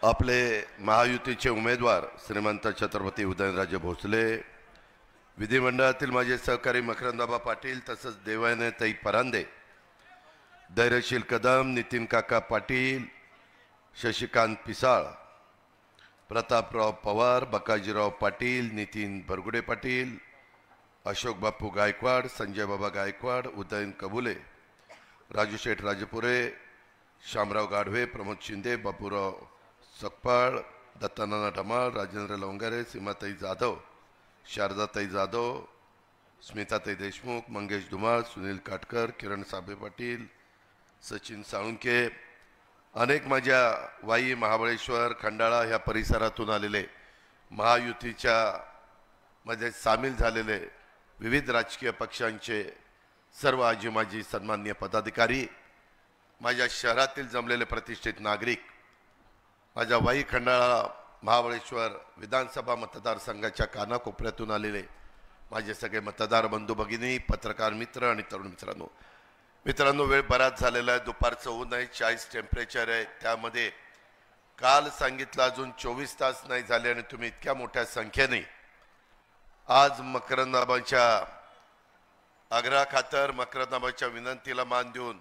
आपले महायुतीचे उमेदवार श्रीमंत छत्रपती उदयनराजे भोसले, विधिमंडळातील माझे सहकारी मकरंदाबा पाटील, तसंच देवायनताई परांदे, धैर्यशील कदम, नितीन काका पाटील, शशिकांत पिसाळ, प्रतापराव पवार, बकाजीराव पाटील, नितीन बरगुडे पाटील, अशोक बापू गायकवाड, संजय बाबा गायकवाड, उदयन कबुले, राजू शेठ राजपुरे, शामराव गाढवे, प्रमोद शिंदे, बापूराव सकपाळ, दत्तानाना ढमाळ, राजेंद्र लवंगारे, सीमाताई जाधव, शारदाताई जाधव, स्मिताताई देशमुख, मंगेश धुमाळ, सुनील काटकर, किरण साबे पाटील, सचिन साळुंके, अनेक माझ्या वाई, महाबळेश्वर, खंडाळा ह्या परिसरातून आलेले महायुतीच्या मध्ये सामील झालेले विविध राजकीय पक्षांचे सर्व आजी माजी सन्माननीय पदाधिकारी, माझ्या शहरातील जमलेले प्रतिष्ठित नागरिक, माझ्या वाई, खंडाळा, महाबळेश्वर विधानसभा मतदारसंघाच्या कानाकोपऱ्यातून आलेले माझे सगळे मतदार बंधू भगिनी, पत्रकार मित्र आणि तरुण मित्रांनो, वेळ बराच झालेला आहे, दुपारचं ऊन आहे, 40 टेम्परेचर आहे, त्यामध्ये काल सांगितलं अजून 24 तास नाही झाले आणि तुम्ही इतक्या मोठ्या संख्येने आज मकरंदाबाच्या आग्रहाखातर, मकरंदाबाच्या विनंतीला मान देऊन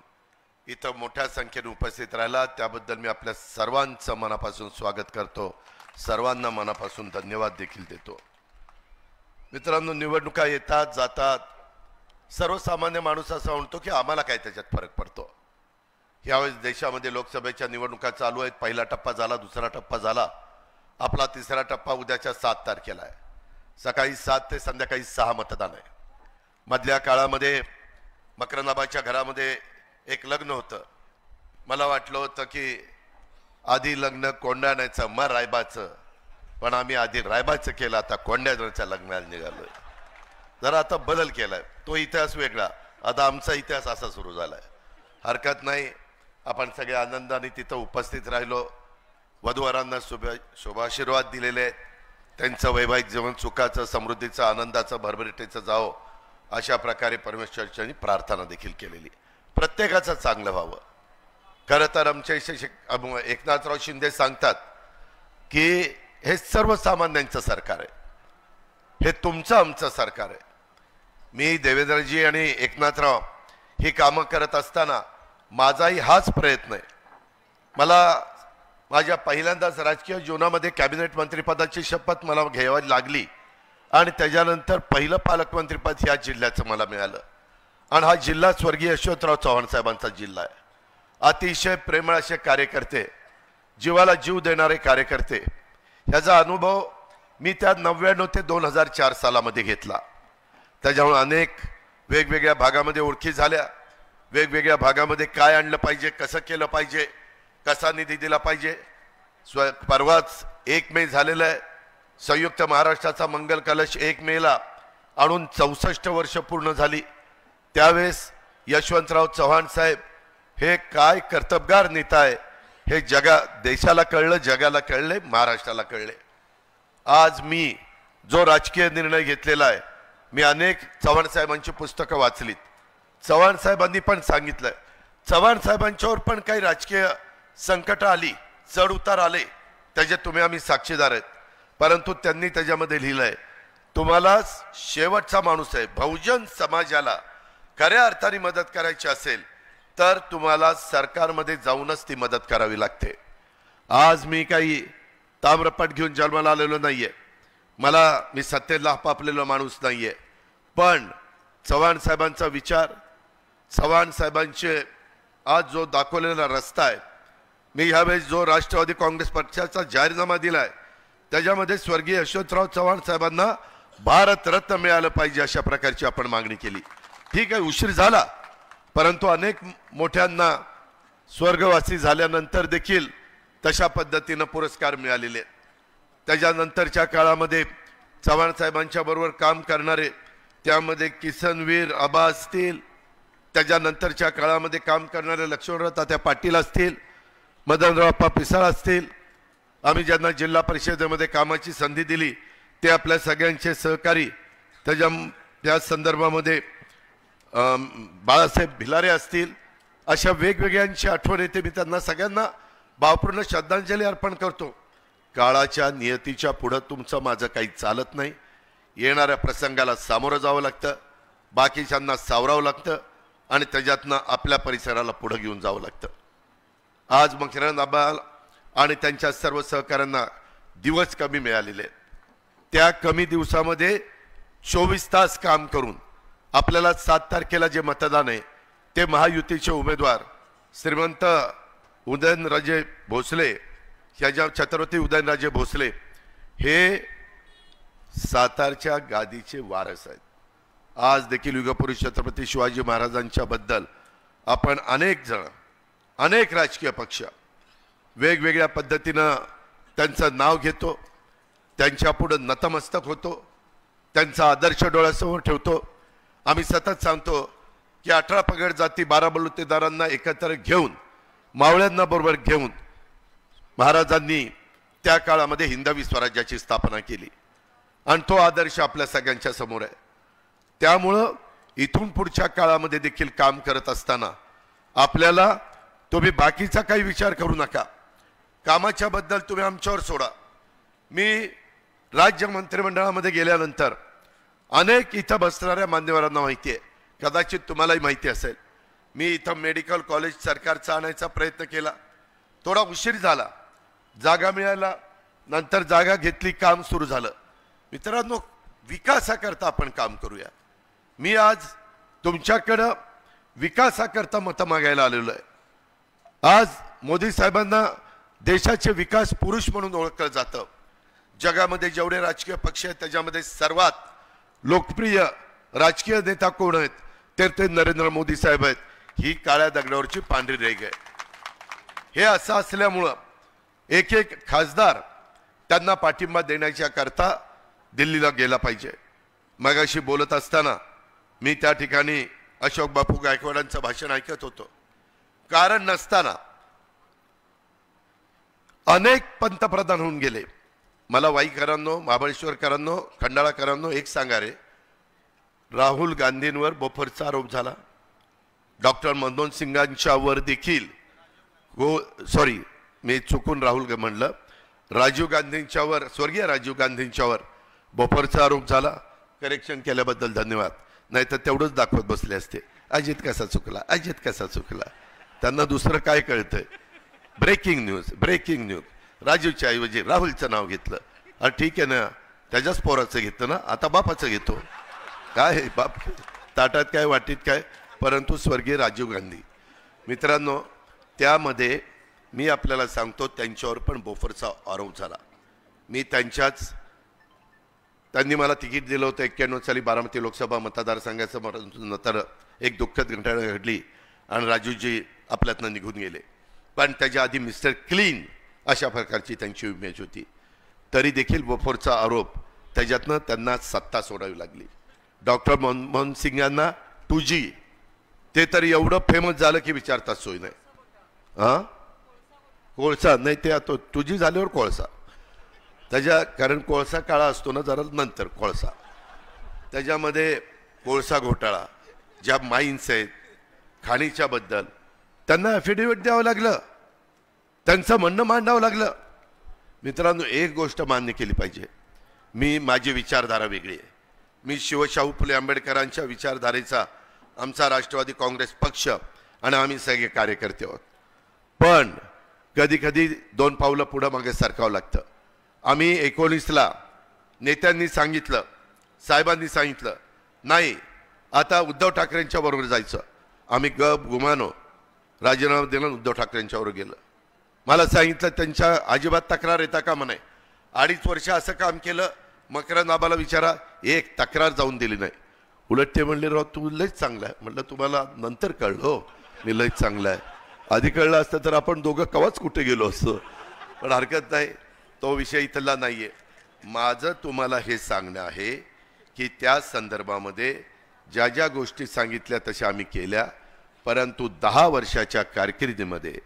इथं मोठ्या संख्येने उपस्थित राहिला, त्याबद्दल मी आपल्या सर्वांचं मनापासून स्वागत करतो, सर्वांना मनापासून धन्यवाद देखील देतो। मित्रांनो, निवडणुका येतात जातात, सर्वसामान्य माणूस असा म्हणतो की आम्हाला काय त्याच्यात फरक पडतो। यावेळेस देशामध्ये लोकसभेच्या निवडणुका चालू आहेत, पहिला टप्पा झाला, दुसरा टप्पा झाला, आपला तिसरा टप्पा उद्याच्या 7 तारखेला आहे। सकाळी 7 ते संध्याकाळी 6 मतदान आहे। मधल्या काळामध्ये मकरंदाबाच्या घरामध्ये एक लग्न होतं, मला वाटलं होतं की आधी लग्न कोंडाण्याचं मग रायबाचं, पण आम्ही आधी रायबाचं केलं, आता कोंडाण्याच्या लग्नाला निघालोय। जरा आता बदल केलाय, तो इतिहास वेगळा, आता आमचा इतिहास असा सुरू झालाय। हरकत नाही, आपण सगळे आनंदाने तिथं उपस्थित राहिलो, वधूवरांना शुभाशीर्वाद दिलेले आहेत, त्यांचं वैवाहिक जीवन सुखाचं, समृद्धीचं, आनंदाचं, भरभराटीचं जावो अशा प्रकारे परमेश्वराची प्रार्थना देखील केलेली। प्रत्येकाचं चांगलं व्हावं। खरं तर आमचे एकनाथराव शिंदे सांगतात की हे सर्वसामान्यांचं सरकार आहे, हे तुमचं आमचं सरकार आहे। मी देवेंद्रजी आणि एकनाथराव ही कामं करत असताना माझाही हाच प्रयत्न आहे। मला माझ्या पहिल्यांदाच राजकीय जीवनामध्ये कॅबिनेट मंत्रिपदाची शपथ मला घ्यावी लागली आणि त्याच्यानंतर पहिलं पालकमंत्रीपद या जिल्ह्याचं मला मिळालं आणि हा जिल्हा स्वर्गीय यशवंतराव चव्हाण साहेबांचा जिल्हा आहे। अतिशय प्रेमळ असे कार्यकर्ते, जीवाला जीव देणारे कार्यकर्ते, ह्याचा अनुभव मी त्या 99 ते 2004 सालामध्ये घेतला। त्याच्यामुळे अनेक वेगवेगळ्या भागामध्ये ओळखी झाल्या, वेगवेगळ्या भागामध्ये काय आणलं पाहिजे, कसं केलं पाहिजे, कसा निधी दिला पाहिजे। परवाच 1 मे झालेलं आहे, संयुक्त महाराष्ट्राचा मंगल कलश 1 मेला आणून 64 वर्ष पूर्ण झाली। त्यावेळेस यशवंतराव चव्हाण साहेब हे काय कर्तबगार नेता आहे हे देशाला कळलं, जगाला कळले, महाराष्ट्राला कळले। आज मी जो राजकीय निर्णय घेतलेला आहे, मी अनेक चव्हाण साहेबांची पुस्तकं वाचलीत, चव्हाण साहेबांनी पण सांगितलं, चव्हाण साहेबांच्यावर पण काही राजकीय संकट आली, चढ उतार आले, त्याचे तुम्ही आम्ही साक्षीदार आहेत, परंतु त्यांनी त्याच्यामध्ये लिहिलंय तुम्हाला शेवटचा माणूस आहे, बहुजन समाजाला खऱ्या अर्थाने मदत करायची असेल तर तुम्हाला सरकारमध्ये जाऊनच ती मदत करावी लागते। आज मी काही ताम्रपट घेऊन जन्माला आलेलो नाहीये, मी सत्तेला आपापलेलो माणूस नाहीये, पण चव्हाण साहेबांचा विचार, चव्हाण साहेबांचे आज जो दाखवलेला रस्ता आहे, मी ह्यावेळेस जो राष्ट्रवादी काँग्रेस पक्षाचा जाहीरनामा दिलाय त्याच्यामध्ये स्वर्गीय यशवंतराव चव्हाण साहेबांना भारतरत्न मिळालं पाहिजे अशा प्रकारची आपण मागणी केली। ठीक आहे, उशीर झाला, परंतु अनेक मोठ्यांना स्वर्गवासी झाल्यानंतर देखील तशा पद्धतीनं पुरस्कार मिळालेले। त्याच्यानंतरच्या काळामध्ये चव्हाण साहेबांच्या बरोबर काम करणारे, त्यामध्ये किसनवीर आबा असतील, त्याच्यानंतरच्या काळामध्ये काम करणारे लक्ष्मणराव तात्या पाटील असतील, मदनराव पिसाळ असतील, आम्ही ज्यांना जिल्हा परिषदेमध्ये कामाची संधी दिली ते आपल्या सगळ्यांचे सहकारी, त्या संदर्भामध्ये बाळासाहेब भिलारे असतील, अशा वेगवेगळ्यांची आठवण येते। मी त्यांना सगळ्यांना भावपूर्ण श्रद्धांजली अर्पण करतो. काळाच्या नियतीच्या पुढे तुमचं माझं काही चालत नाही. येणाऱ्या प्रसंगाला सामोरं जावं लागतं, बाकीच्यांना सावरावं लागतं आणि त्याच्यातनं आपल्या परिसराला पुढे घेऊन जावं लागतं. आज मकरंद अबाल आणि त्यांच्या सर्व सहकाऱ्यांना दिवस कमी मिळालेले आहेत. त्या कमी दिवसामध्ये 24 तास काम करून आपल्याला 7 तारखेला जे मतदान आहे ते महायुतीचे उमेदवार श्रीमंत उदयनराजे भोसले, ह्याच्या छत्रपती उदयनराजे भोसले हे सातारच्या गादीचे वारस आहेत. आज देखील युगपुरुष छत्रपती शिवाजी महाराजांच्या बद्दल आपण अनेक राजकीय पक्ष वेगवेगळ्या पद्धतीनं त्यांचं नाव घेतो, त्यांच्या पुढे नतमस्तक होतो, त्यांचा आदर्श डोळ्यासमोर ठेवतो. आम्ही सतत सांगतो की 18 पगड जाती 12 बलुतेदारांना एकत्र घेऊन, मावळ्यांना बरोबर घेऊन महाराजांनी त्या काळामध्ये हिंदवी स्वराज्याची स्थापना केली आणि तो आदर्श आपल्या सगळ्यांच्या समोर आहे. त्यामुळं इथून पुढच्या काळामध्ये देखील काम करत असताना आपल्याला तुम्ही बाकीचा काही विचार करू नका. कामाच्या बद्दल तुम्ही आमच्यावर सोडा. मी राज्य मंत्रिमंडळामध्ये गेल्यानंतर अनेक इथं बसणाऱ्या मान्यवरांना माहिती आहे, कदाचित तुम्हालाही माहिती असेल, मी इथं मेडिकल कॉलेज सरकारचा आणायचा प्रयत्न केला, थोडा उशीर झाला, जागा मिळाला, नंतर जागा घेतली, काम सुरू झालं. मित्रांनो, विकासाकरता आपण काम करूया. मी आज तुमच्याकडं विकासाकरता मतं मागायला आलेलो आहे. आज मोदी साहेबांना देशाचे विकास पुरुष म्हणून ओळखलं जातं. जगामध्ये जेवढे राजकीय पक्ष आहेत त्याच्यामध्ये सर्वात लोकप्रिय राजकीय नेता कोण आहेत तर ते नरेंद्र मोदी साहेब आहेत. ही काळ्या दगडावरची पांढरी रेघ आहे. हे असं असल्यामुळं एक खासदार त्यांना पाठिंबा देण्याच्या करता दिल्लीला गेला पाहिजे. मगाशी बोलत असताना मी त्या ठिकाणी अशोक बापू गायकवाडांचं भाषण ऐकत होतो. कारण नसताना अनेक पंतप्रधान होऊन गेले. मला वाईकरांनो, महाबळेश्वरकरांनो, खंडाळाकरांनो एक सांगा रे, राहुल गांधींवर बोफरचा आरोप झाला, डॉक्टर मनमोहन सिंगांच्या वर देखील सॉरी मी चुकून राहुल म्हणलं, राजीव गांधींच्यावर, स्वर्गीय राजीव गांधींच्यावर बोफरचा आरोप झाला. करेक्शन केल्याबद्दल धन्यवाद. नाही तर तेवढंच दाखवत बसले असते, अजित कसा चुकला, अजित कसा चुकला. त्यांना दुसरं काय कळतंय. Breaking news, breaking news. राजीवच्या ऐवजी राहुलचं नाव घेतलं. अरे ठीक आहे ना, त्याच्याच पोराचं घेतलं ना, आता बापाचं घेतो. काय बाप ताटात काय वाटीत काय, परंतु स्वर्गीय राजीव गांधी. मित्रांनो, त्यामध्ये मी आपल्याला सांगतो त्यांच्यावर पण बोफरचा आरोप झाला. मी त्यांनी मला तिकीट दिलं होतं 91 साली बारामती लोकसभा मतदारसंघाचं, नंतर एक दुःखद घटना घडली आणि राजूजी आपल्यातनं निघून गेले. पण त्याच्या आधी मिस्टर क्लीन अशा प्रकारची त्यांची इमेज होती. तरी देखील बोफरचा आरोप, त्याच्यातनं त्यांना सत्ता सोडावी लागली. डॉक्टर मनमोहन सिंगांना 2G ते तरी एवढं फेमस झालं की विचारताच सोय नाही. हां, कोळसा नाही, ते आता 2G झाल्यावर कोळसा, कारण कोळसा काळा असतो ना जरा नंतर कोळसा, त्याच्यामध्ये कोळसा घोटाळा, ज्या माईन्स आहेत खाणीच्या बद्दल त्यांना ॲफिडेव्हिट द्यावं लागलं, त्यांचं म्हणणं मांडावं लागलं. मित्रांनो, एक गोष्ट मान्य केली पाहिजे, माझी विचारधारा वेगळी आहे. मी शिवशाहू फुले आंबेडकरांच्या विचारधारेचा आमचा राष्ट्रवादी काँग्रेस पक्ष आणि आम्ही सगळे कार्यकर्ते आहोत. पण कधी कधी 2 पावलं पुढं मागे सरकावं लागतं. आम्ही 19ला नेत्यांनी सांगितलं, साहेबांनी सांगितलं नाही आता उद्धव ठाकरेंच्या बरोबर जायचं. आम्ही गुमानो राजीनामा दिला, उद्धव ठाकरेंच्यावर गेलं. मला सांगितलं त्यांच्या अजिबात तक्रार येता का म्हणे. 2.5 वर्ष असं काम केलं, मकरंद आबाला विचारा, एक तक्रार जाऊन दिली नाही. उलट ते म्हणले, राव तू लयच चांगला आहे. म्हटलं तुम्हाला नंतर कळलं हो मी लयच चांगला आहे. आधी कळलं असतं तर आपण दोघं कवाच कुठे गेलो असतो. पण हरकत नाही, तो विषय इथला नाहीये. माझं तुम्हाला हे सांगणं आहे की त्या संदर्भामध्ये ज्या ज्या गोष्टी सांगितल्या तशा आम्ही केल्या, परंतु 10 वर्षाच्या कारकिर्दीमध्ये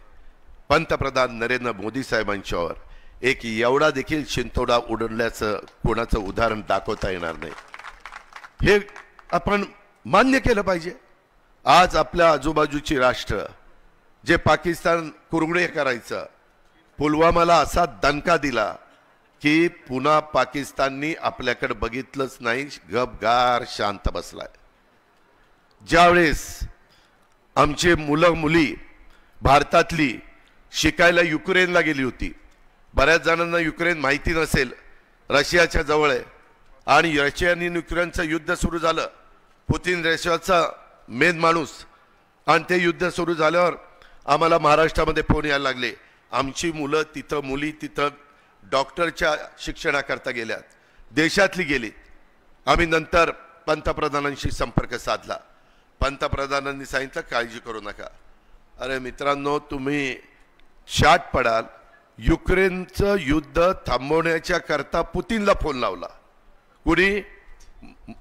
पंतप्रधान नरेंद्र मोदी साहेबांच्यावर एक एवढा देखील शिंतोडा उडवल्याचं कोणाचं उदाहरण दाखवता येणार नाही. हे आपण मान्य केलं पाहिजे. आज आपल्या आजूबाजूची राष्ट्र जे पाकिस्तान कुरघुडे करायचं, पुलवामाला असा दणका दिला की पुन्हा पाकिस्ताननी आपल्याकडे बघितलंच नाही, गपगार शांत बसलाय. ज्यावेळेस आमचे मुलं मुली भारतातली शिकायला युक्रेनला गेली होती, बऱ्याच जणांना युक्रेन माहिती नसेल, रशियाच्या जवळ आहे, आणि रशिया आणि युक्रेनचं युद्ध सुरू झालं. पुतिन रशियाचा मेन माणूस, आणि ते युद्ध सुरू झाल्यावर आम्हाला महाराष्ट्रामध्ये फोन यायला लागले. आमची मुलं तिथं, मुली तिथं डॉक्टरच्या शिक्षणाकरता गेल्यात, देशातली गेलीत. आम्ही नंतर पंतप्रधानांशी संपर्क साधला. पंतप्रधानांनी सांगितलं काळजी करू नका. अरे मित्रांनो, तुम्ही शाट पडाल. युक्रेनचं युद्ध थांबवण्याच्या करता पुतिनला फोन लावला, कुणी?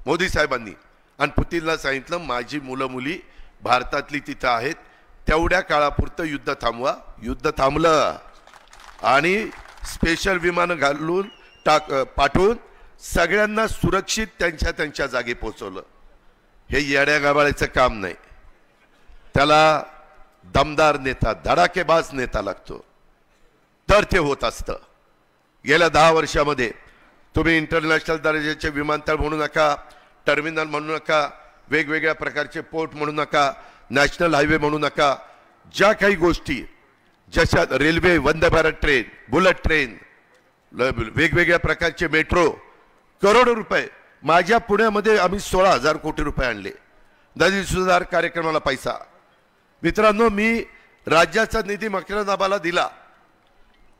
मोदी साहेबांनी. आणि पुतिनला सांगितलं माझी मुलं मुली भारतातली तिथं आहेत, तेवढ्या काळापुरतं युद्ध थांबवा. युद्ध थांबलं आणि स्पेशल विमानं घालून पाठवून सगळ्यांना सुरक्षित त्यांच्या त्यांच्या जागी पोहोचवलं. हे येड्या गाबाळ्याचं काम नाही, त्याला दमदार नेता, धडाकेबाज नेता लागतो, तर ते होत असतं. गेल्या 10 वर्षामध्ये तुम्ही इंटरनॅशनल दर्जाचे विमानतळ म्हणू नका, टर्मिनल म्हणू नका, वेगवेगळ्या प्रकारचे पोर्ट म्हणू नका, नॅशनल हायवे म्हणू नका, ज्या काही गोष्टी जशा railway, Vande Bharat train, bullet train, वेगवेगळ्या प्रकारचे मेट्रो, करोडो रुपये. माझ्या पुण्यामध्ये आम्ही 16,000 कोटी रुपये आणले नदी सुधार कार्यक्रमाला पैसा. मित्रांनो, मी राज्याचा निधी मकरंदाबाला दिला,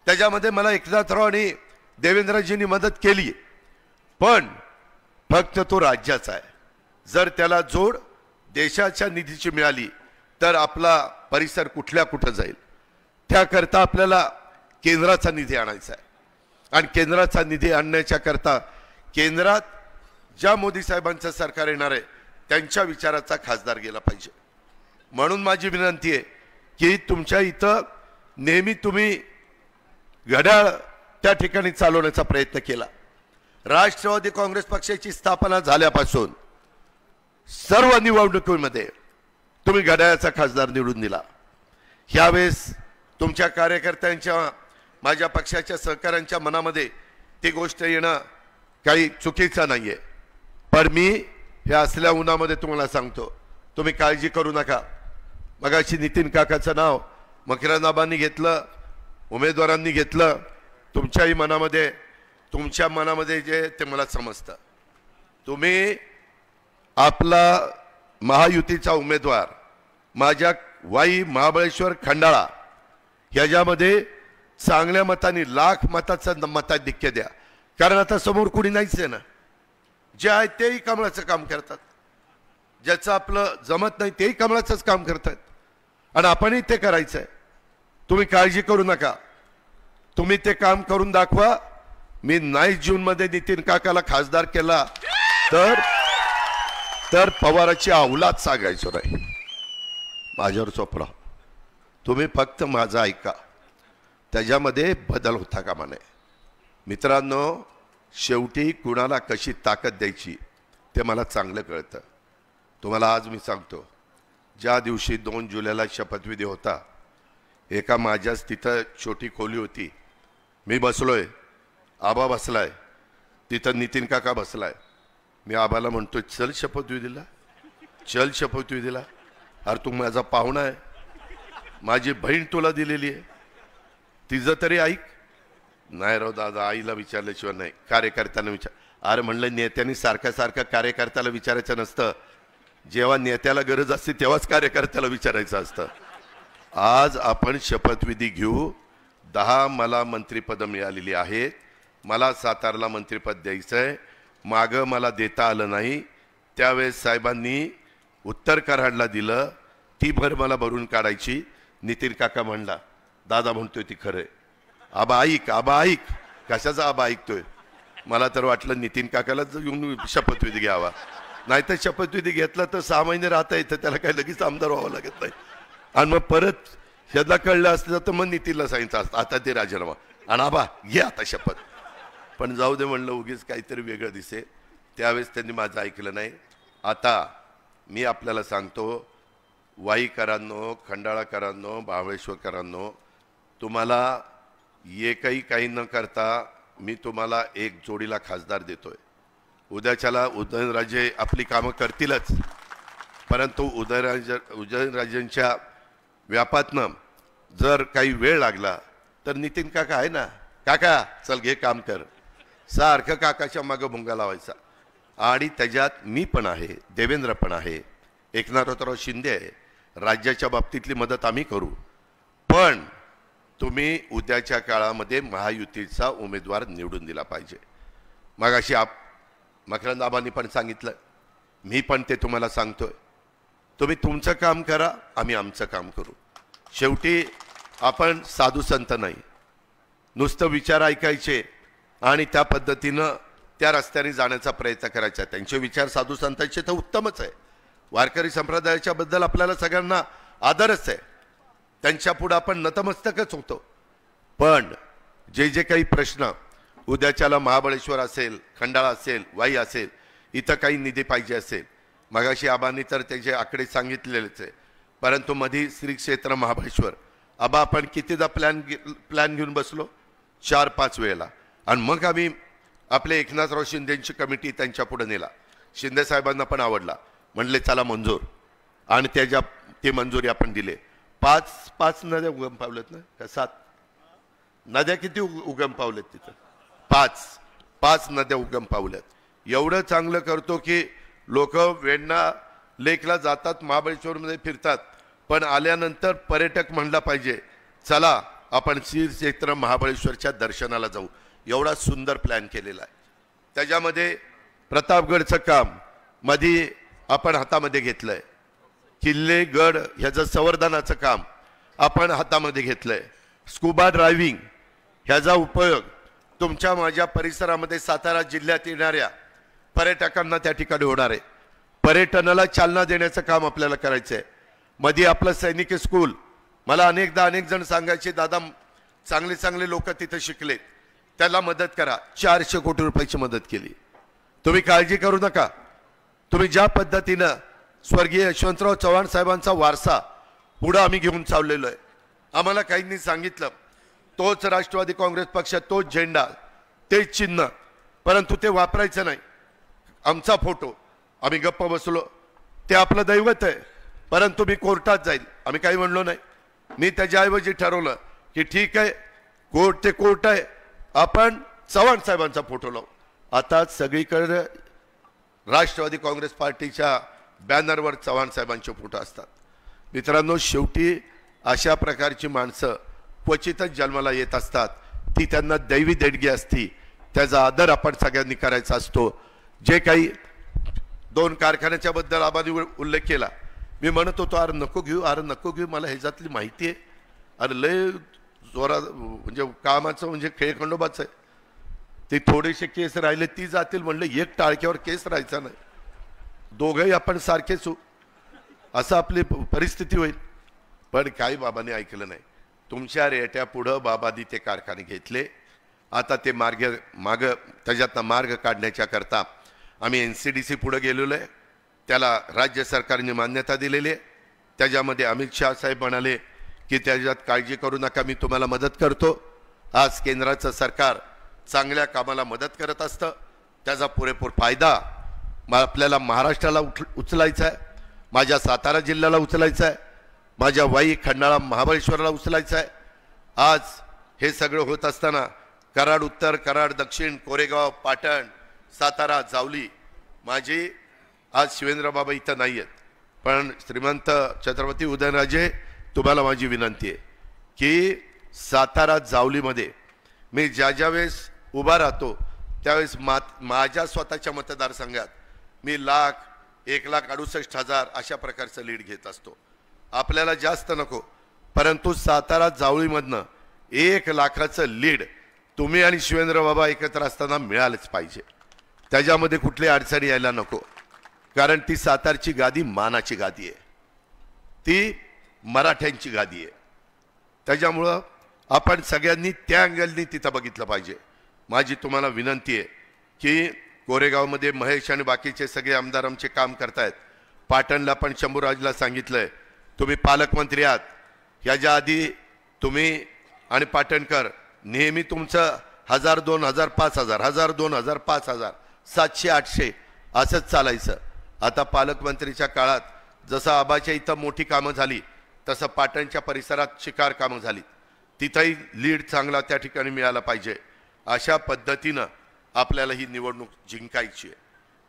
त्याच्यामध्ये मला एकनाथराव आणि देवेंद्रजींनी मदत केली, पण फक्त तो राज्याचा आहे. जर त्याला जोड देशाच्या निधीची मिळाली तर आपला परिसर कुठल्या कुठं जाईल. त्याकरता आपल्याला केंद्राचा निधी आणायचा आहे, आणि केंद्राचा निधी आणण्याच्या करता केंद्रात ज्या मोदी साहेबांचं सरकार येणार आहे त्यांच्या विचाराचा खासदार गेला पाहिजे. म्हणून माझी विनंती आहे की तुमच्या इथं नेहमी तुम्ही घड्याळ त्या ठिकाणी चालवण्याचा प्रयत्न केला. राष्ट्रवादी काँग्रेस पक्षाची स्थापना झाल्यापासून सर्व निवडणुकीमध्ये तुम्ही घड्याळाचा खासदार निवडून दिला. ह्यावेळेस तुमच्या कार्यकर्त्यांच्या, माझ्या पक्षाच्या सहकाऱ्यांच्या मनामध्ये ती गोष्ट येणं काही चुकीचं नाहीये. पण मी हे असल्या उन्हामध्ये तुम्हाला सांगतो, तुम्ही काळजी करू नका. मगाशी नितीन काकाचं नाव मकरंदाबांनी घेतलं, उमेदवारांनी घेतलं. तुमच्याही मनामध्ये, तुमच्या मनामध्ये जे ते मला समजतं. तुम्ही आपला महायुतीचा उमेदवार माझ्या वाई, महाबळेश्वर, खंडाळा ह्याच्यामध्ये चांगल्या मताने, लाख मताचं मताधिक्य द्या. कारण आता समोर कुणी नाहीच आहे ना. जे आहे तेही कमळाचं काम करतात, ज्याचं आपलं जमत नाही तेही कमळाचंच काम करतात, आणि आपणही ते करायचं आहे. तुम्ही काळजी करू नका, तुम्ही ते काम करून दाखवा. मी 9 जूनमध्ये नितीन काकाला खासदार केला तर पवाराची औलाद सांगायचो नाही. माझ्यावर सोपडा, तुम्ही फक्त माझं ऐका, त्याच्यामध्ये बदल होता कामा नये. मित्रांनो, शेवटी कुणाला कशी ताकद द्यायची ते मला चांगलं कळतं. तुम्हाला आज मी सांगतो, ज्या दिवशी 2 जुलैला शपथविधी होता, एका माझ्याच तिथं छोटी खोली होती, मी बसलोय, आबा बसलाय, तिथं नितीन काका बसलाय. मी आबाला म्हणतो चल शपथविधीला, चल शपथविधीला. अरे तू माझा पाहुणा आहे, माझी बहीण तुला दिलेली आहे, तिचं तरी ऐक. नाही राव दादा, आईला विचारल्याशिवाय नाही, कार्यकर्त्यांना विचार. अरे म्हणलं, नेत्यांनी सारखं सारखं कार्यकर्त्याला विचारायचं नसतं. जेव्हा नेत्याला गरज असते तेव्हाच कार्यकर्त्याला विचारायचं असतं. आज आपण शपथविधी घेऊ. 10 मला मंत्रिपद मिळालेली आहेत. मला सातारला मंत्रिपद द्यायचं आहे. मागं मला देता आलं नाही, त्यावेळेस साहेबांनी उत्तर कराडला दिलं, ती भर मला भरून काढायची. नितीन काका म्हणला, दादा म्हणतोय ती खरंय. आबा ऐक, आबा ऐक. कशाचा आबा ऐकतोय? मला तर वाटलं नितीन काकालाच येऊन शपथविधी घ्यावा. नाही तर शपथविधी घेतला तर 6 महिने राहता येतं, त्याला काही लगेच आमदार व्हावं लागत नाही. आणि मग परत ह्याला कळलं असतं तर मग नितीनला सांगितलं असतं आता ते राजीनामा, आणि आबा घे आता शपथ. पण जाऊ दे म्हणलं, उगीच काहीतरी वेगळं दिसे. त्यावेळेस त्यांनी माझं ऐकलं नाही. आता मी आपल्याला सांगतो, वाईकरांनो, खंडाळाकरांनो, महाबळेश्वरकरांनो, तुम्हाला एकही काही न करता मी तुम्हाला एक जोडीला खासदार देतोय. उद्याच्याला उदयनराजे आपली कामं करतीलच, परंतु उदयनराजेंच्या व्यापातनं जर काही वेळ लागला तर नितीन काका आहे ना, काका चल घे काम कर, सारखं काकाच्या मागं भुंगा लावायचा. आणि त्याच्यात मी पण आहे, देवेंद्र पण आहे, एकनाथराव शिंदे आहे. राज्याच्या बाबतीतली मदत आम्ही करू, पण तुम्ही उद्याच्या काळामध्ये महायुतीचा उमेदवार निवडून दिला पाहिजे. मगाशी मकरंद आबांनी पण सांगितलं, मी पण ते तुम्हाला सांगतोय, तुम्ही तुमचं काम करा, आम्ही आमचं काम करू. शेवटी आपण साधू संत नाही, नुसतं विचार ऐकायचे आणि त्या पद्धतीनं त्या रस्त्याने जाण्याचा प्रयत्न करायचा. त्यांचे विचार साधू संतांचे तर उत्तमच आहे, वारकरी संप्रदायाच्या बद्दल आपल्याला सगळ्यांना आदरच आहे, त्यांच्या पुढे आपण नतमस्तकच होतो. पण जे जे काही प्रश्न उद्याच्याला महाबळेश्वर असेल, खंडाळा असेल, वाई असेल, इथं काही निधी पाहिजे असेल, मगाशी आबांनी तर त्याचे आकडे सांगितलेलेच आहे, परंतु मधी श्री क्षेत्र महाबळेश्वर आबा आपण कितीदा प्लॅन घेऊन बसलो, 4-5 वेळेला. आणि मग आम्ही आपले एकनाथराव शिंदेची कमिटी त्यांच्या पुढे नेला. शिंदे साहेबांना पण आवडला, म्हणले चला मंजूर, आणि त्याच्या ती मंजुरी आपण दिले. 5 नद्या उगम पावल्यात ना, का 7 नद्या किती उगम पावल्यात तिथं? 5 नद्या उगम पावल्यात. एवढं चांगलं करतो की लोक वेण्णा लेकला जातात, महाबळेश्वरमध्ये फिरतात, पण आल्यानंतर पर्यटक म्हणला पाहिजे चला आपण श्री क्षेत्र महाबळेश्वरच्या दर्शनाला जाऊ. एवढा सुंदर प्लॅन केलेला आहे. त्याच्यामध्ये प्रतापगडचं काम मध्ये आपण हातामध्ये घेतलंय, किल्ले गड ह्याचं संवर्धनाचं काम आपण हातामध्ये घेतलंय. स्कुबा ड्रायव्हिंग ह्याचा उपयोग तुमच्या माझ्या परिसरामध्ये सातारा जिल्ह्यात येणाऱ्या पर्यटकांना त्या ठिकाणी होणार आहे. पर्यटनाला चालना देण्याचं काम आपल्याला करायचं आहे. मध्ये आपलं सैनिक स्कूल, मला अनेक जण सांगायचे दादा चांगले लोक तिथे शिकले, त्याला मदत करा. 400 कोटी रुपयाची मदत केली. तुम्ही काळजी करू नका. तुम्ही ज्या पद्धतीनं स्वर्गीय यशवंतराव चव्हाण साहेबांचा वारसा पुढे आम्ही घेऊन चाललेलो आहे, आम्हाला काहींनी सांगितलं तोच राष्ट्रवादी काँग्रेस पक्ष, तोच झेंडा, तेच चिन्ह, परंतु ते वापरायचं नाही. आमचा फोटो, आम्ही गप्प बसलो, ते आपलं दैवत आहे, परंतु मी कोर्टात जाईल, आम्ही काही म्हणलो नाही. मी त्याच्याऐवजी ठरवलं की ठीक आहे, कोर्ट ते कोर्ट आहे, आपण चव्हाण साहेबांचा फोटो लावू. आता सगळीकडे राष्ट्रवादी काँग्रेस पार्टीच्या बॅनरवर चव्हाण साहेबांचे फोटो असतात. मित्रांनो, शेवटी अशा प्रकारची माणसं क्वचितच जन्माला येत असतात, ती त्यांना दैवी देणगी असती, त्याचा आदर आपण सगळ्यांनी करायचा असतो. जे काही 2 कारखान्याच्या बद्दल आबांनी उल्लेख केला, मी म्हणत होतो अरे नको घेऊ, मला ह्याच्यातली माहिती आहे, अरे लय जोरा म्हणजे कामाचं म्हणजे खेळखंडोबाच आहे, ते थोडेसे केस राहिले ती जातील, म्हणलं एक टाळक्यावर केस राहायचा नाही, दोघंही आपण सारखेच हो, असं आपली परिस्थिती होईल. पण काही बाबांनी ऐकलं नाही. तुमच्या रेट्या पुढं बाबांनी ते कारखाने घेतले. आता ते माग त्याच्यातनं मार्ग काढण्याच्या करता आम्ही NCDC पुढे गेलेलो आहे, त्याला राज्य सरकारने मान्यता दिलेली आहे. त्याच्यामध्ये अमित शाह साहेब म्हणाले की त्याच्यात काळजी करू नका, मी तुम्हाला मदत करतो. आज केंद्राचं सरकार चांगल्या कामाला मदत करत असतं, त्याचा पुरेपूर फायदा आपल्याला महाराष्ट्राला उचलायचा आहे, माझ्या सातारा जिल्ह्याला उचलायचा आहे, माझ्या वाई खंडाळा महाबळेश्वरला उचलायचा आहे. आज हे सगळं होत असताना कराड उत्तर, कराड दक्षिण, कोरेगाव, पाटण, सातारा, जावली, माझी आज शिवेंद्र बाबा इथं नाही आहेत, पण श्रीमंत छत्रपती उदयनराजे तुम्हाला माझी विनंती आहे की सातारा जावलीमध्ये मी ज्या वेळेस उभा राहतो त्यावेळेस माझ्या स्वतःच्या मतदारसंघात मी 1,68,000 अशा प्रकारचं लीड घेत असतो. आपल्याला जास्त नको, परंतु सातारा जावळीमधनं 1 लाखाचं लीड तुम्ही आणि शिवेंद्र बाबा एकत्र असताना मिळालंच पाहिजे. त्याच्यामध्ये कुठली अडचणी यायला नको, कारण ती सातारची गादी मानाची गादी आहे, ती मराठ्यांची गादी आहे. त्याच्यामुळं आपण सगळ्यांनी त्या अँगलनी तिथं बघितलं पाहिजे. माझी तुम्हाला विनंती आहे की कोरेगावमध्ये महेश आणि बाकीचे सगळे आमदार आमचे काम करतायत. पाटणला पण शंभूराजला सांगितलंय, तुम्ही पालकमंत्री आहात, ह्याच्या आधी तुम्ही आणि पाटणकर नेहमी तुमचं 1000 2000 5000 1000 2000 5000 700 800 असंच चालायचं. आता पालकमंत्रीच्या काळात जसं आबाच्या इथं मोठी कामं झाली तसं पाटणच्या परिसरात शिकार कामं झाली, तिथंही लीड चांगला त्या ठिकाणी मिळाला पाहिजे. अशा पद्धतीनं आपल्याला ही निवडणूक जिंकायची आहे.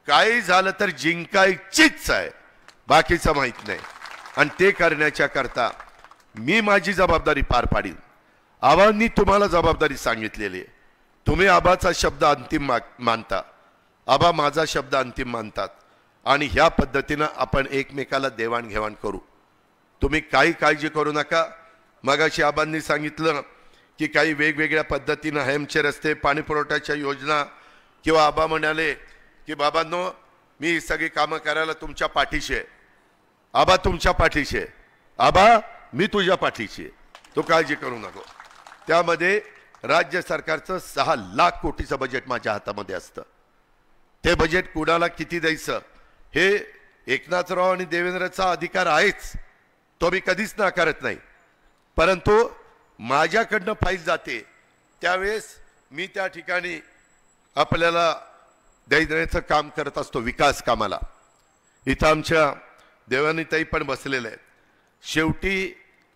काही झालं तर जिंकायचीच आहे, बाकीचं माहीत नाही. आणि ते करण्याच्या करता मी माझी जबाबदारी पार पाडीन. आबांनी तुम्हाला जबाबदारी सांगितलेली आहे. तुम्ही आबाचा शब्द अंतिम मानता, आबा माझा शब्द अंतिम मानतात आणि ह्या पद्धतीनं आपण एकमेकाला देवाणघेवाण करू. तुम्ही काही काळजी करू नका. मगाशी आबांनी सांगितलं की काही वेगवेगळ्या पद्धतीनं हेमचे रस्ते, पाणी पुरवठ्याच्या योजना, किंवा आबा म्हणाले की बाबांनो मी ही सगळी कामं करायला तुमच्या पाठीशी आहे. आबा तुमच्या पाठीशी आहे, आबा मी तुझ्या पाठीशी आहे, तो काळजी करू नको. त्यामध्ये राज्य सरकारचं 6 लाख कोटीचं बजेट माझ्या हातामध्ये असतं. ते बजेट कुणाला किती द्यायचं हे एकनाथराव आणि देवेंद्रचा अधिकार आहेच, तो मी कधीच नाकारत नाही. परंतु माझ्याकडनं फाईल जाते त्यावेळेस मी त्या ठिकाणी आपल्याला देण्याचं काम करत असतो विकास कामाला. इथं आमच्या देवानीताई पण बसलेल्या आहेत. शेवटी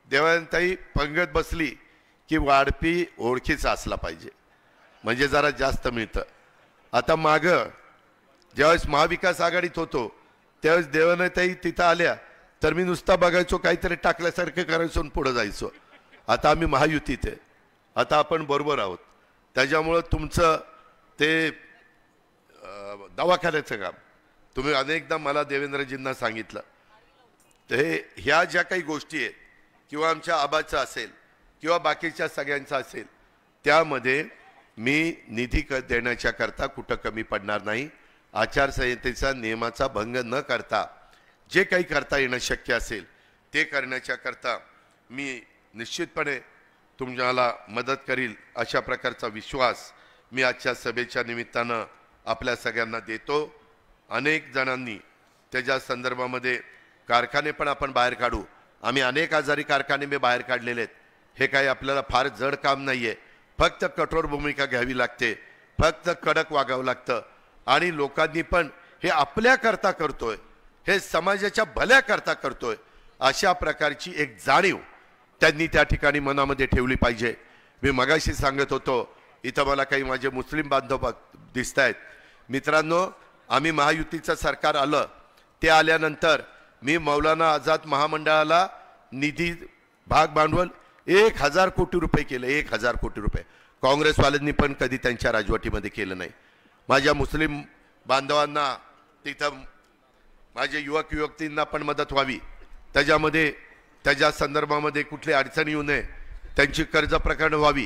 देवानीताई पंगत बसली की वाढपी ओळखीचा असला पाहिजे, म्हणजे जरा जास्त मिळतं. आता मागं ज्यावेळेस महाविकास आघाडीत होतो त्यावेळेस देवानीताई तिथं आल्या तर मी नुसता बघायचो, काहीतरी टाकल्यासारखं करायचो आणि पुढं जायचो. आता आम्ही महायुतीत आहे, आता आपण बरोबर आहोत. त्याच्यामुळं तुमचं ते दवाखान्याचं काम तुम्ही अनेकदा मला देवेंद्रजींना सांगितलं. तर ह्या ज्या काही गोष्टी आहेत किंवा आमच्या आबाचं असेल किंवा बाकीच्या सगळ्यांचं असेल, त्यामध्ये मी निधी देण्याच्या करता कुठं कमी पडणार नाही. आचारसंहितेचा नियमाचा भंग न करता जे काही करता येणं शक्य असेल ते करण्याच्या करता मी निश्चितपणे तुम्हाला मदत करील, अशा प्रकारचा विश्वास मी आजच्या सभेच्या निमित्तानं आपल्या सगळ्यांना देतो. अनेक जणांनी त्याच्या संदर्भामध्ये कारखाने पण आपण बाहेर काढू. आम्ही अनेक आजारी कारखाने मी बाहेर काढलेले आहेत. हे काही आपल्याला फार जड काम नाही आहे, फक्त कठोर भूमिका घ्यावी लागते, फक्त कडक वागावं लागतं. आणि लोकांनी पण हे आपल्याकरता करतोय, हे समाजाच्या भल्याकरता करतोय, अशा प्रकारची एक जाणीव त्यांनी त्या ठिकाणी मनामध्ये ठेवली पाहिजे. मी मगाशी सांगत होतो, इथं मला काही माझे मुस्लिम बांधव दिसत आहेत. मित्रांनो, आम्ही महायुतीचं सरकार आलं, ते आल्यानंतर मी मौलाना आझाद महामंडळाला निधी भाग भांडवल 1000 कोटी रुपये केलं. 1000 कोटी रुपये काँग्रेसवाल्यांनी पण कधी त्यांच्या राजवटीमध्ये केलं नाही. माझ्या मुस्लिम बांधवांना तिथं माझे युवक युवतींना पण मदत व्हावी, त्याच्यामध्ये त्याच्या संदर्भामध्ये कुठली अडचण येऊ नये, त्यांची कर्ज प्रकरण व्हावी,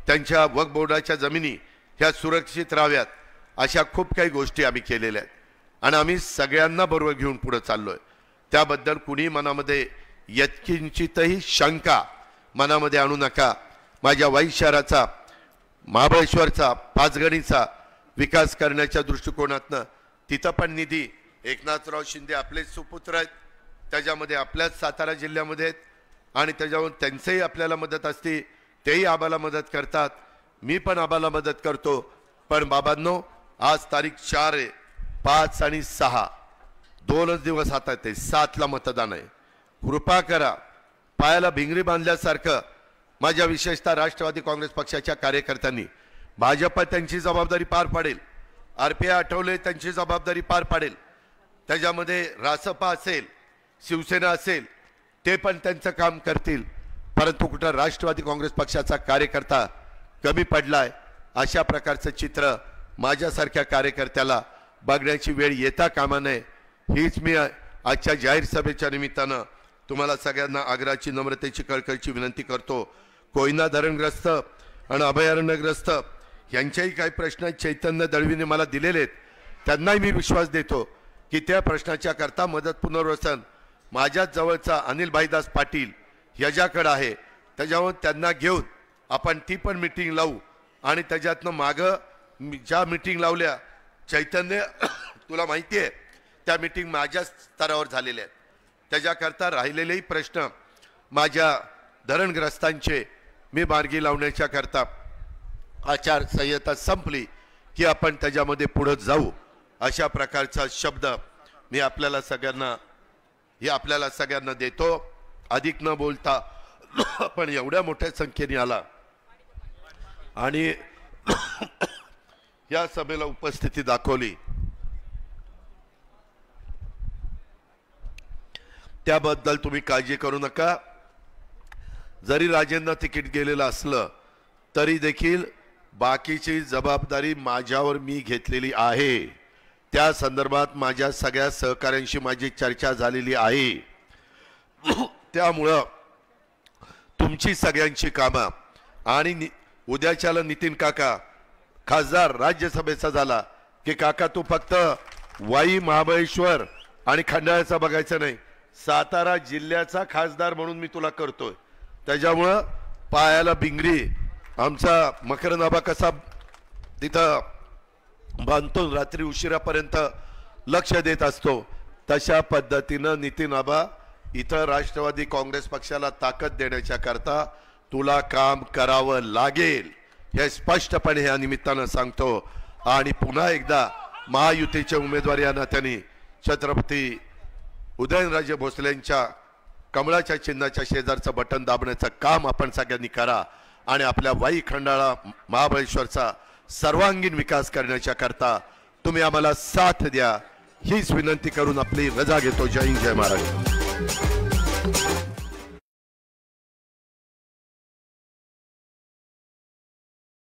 त्यांच्या वक्फ बोर्डाच्या जमिनी ह्या सुरक्षित राहाव्यात, अशा खूप काही गोष्टी आम्ही केलेल्या आहेत. आणि आम्ही सगळ्यांना बरोबर घेऊन पुढे चाललोय. त्याबद्दल कुणी मनामध्ये यत्किंचितही शंका मनामध्ये आणू नका. माझ्या वाई शहराचा, महाबळेश्वरचा, पाचगणीचा विकास करण्याच्या दृष्टिकोनातनं तिथं पण निधी एकनाथराव शिंदे आपले सुपुत्र आहेत, त्याच्यामध्ये आपल्याच सातारा जिल्ह्यामध्ये आहेत आणि त्याच्यावर त्यांचंही आपल्याला मदत असते, तेही आबाला मदत करतात, मी पण आबाला मदत करतो. पण बाबांनो, आज तारीख 4 आहे, 5 आणि 6 2च दिवस हातात आहे. 7ला मतदान आहे. कृपा करा, पायाला भिंगरी बांधल्यासारखं माझ्या विशेषतः राष्ट्रवादी काँग्रेस पक्षाच्या कार्यकर्त्यांनी, भाजप त्यांची जबाबदारी पार पाडेल, RPI आठवले त्यांची जबाबदारी पार पाडेल, त्याच्यामध्ये रासपा असेल, शिवसेना असेल, ते पण त्यांचं काम करतील. परंतु कुठं राष्ट्रवादी काँग्रेस पक्षाचा कार्यकर्ता कमी पडलाय अशा प्रकारचं चित्र माझ्यासारख्या कार्यकर्त्याला बघण्याची वेळ येता कामा नये, हीच मी आजच्या जाहीर सभेच्या निमित्तानं तुम्हाला सगळ्यांना आग्रहाची, नम्रतेची, कळकळीची विनंती करतो. कोयना धरणग्रस्त आणि अभयारण्यग्रस्त यांच्याही काही प्रश्न चैतन्य दळवीने मला दिलेले आहेत, त्यांनाही मी विश्वास देतो की त्या प्रश्नाच्या करता मदत पुनर्वसन माझ्याच जवळचा अनिल भाईदास पाटील ह्याच्याकडे आहे, त्याच्यावर त्यांना घेऊन आपण ती पण मीटिंग लावू. आणि त्याच्यातनं मागं ज्या मीटिंग लावल्या चैतन्य तुला माहिती आहे, त्या मीटिंग माझ्या स्तरावर झालेल्या आहेत. त्याच्याकरता राहिलेलेही प्रश्न माझ्या धरणग्रस्तांचे मी मार्गी लावण्याच्या करता आचारसंहिता संपली की आपण त्याच्यामध्ये पुढे जाऊ, अशा प्रकारचा शब्द मी आपल्याला सगळ्यांना देतो. अधिक न बोलता पण एवढ्या मोठ्या संख्येने आला आणि या सभेला उपस्थिती दाखवली, त्याबद्दल तुम्ही काळजी करू नका. जरी राजेंना तिकीट गेलेलं असलं तरी देखील बाकीची जबाबदारी माझ्यावर मी घेतलेली आहे. त्या संदर्भात माझ्या सगळ्या सहकाऱ्यांशी माझी चर्चा झालेली आहे. त्यामुळं तुमची सगळ्यांची कामं आणि उद्याच्याला नितीन काका खासदार राज्यसभेचा झाला की काका तू फक्त वाई, महाबळेश्वर आणि खंडाळ्याचा बघायचं नाही, सातारा जिल्ह्याचा खासदार म्हणून मी तुला करतोय. त्याच्यामुळं पायाला बिंगरी आमचा मकरंद आबा कसा तिथं बांधतो, रात्री उशिरापर्यंत लक्ष देत असतो, तशा पद्धतीनं नितीन आबा इथं राष्ट्रवादी काँग्रेस पक्षाला ताकद देण्याच्या करता तुला काम करावं लागेल हे स्पष्टपणे या निमित्तानं सांगतो. आणि पुन्हा एकदा महायुतीचे उमेदवार या नात्याने छत्रपती उदयनराजे भोसलेंच्या कमळाच्या चिन्हाच्या शेजारचं बटन दाबण्याचं काम आपण सगळ्यांनी करा आणि आपल्या वाई, खंडाळा, महाबळेश्वरचा सर्वांगीण विकास करण्याच्या करता तुम्ही आम्हाला साथ द्या हीच विनंती करून आपली रजा घेतो. जय हिंद, जय महाराष्ट्र.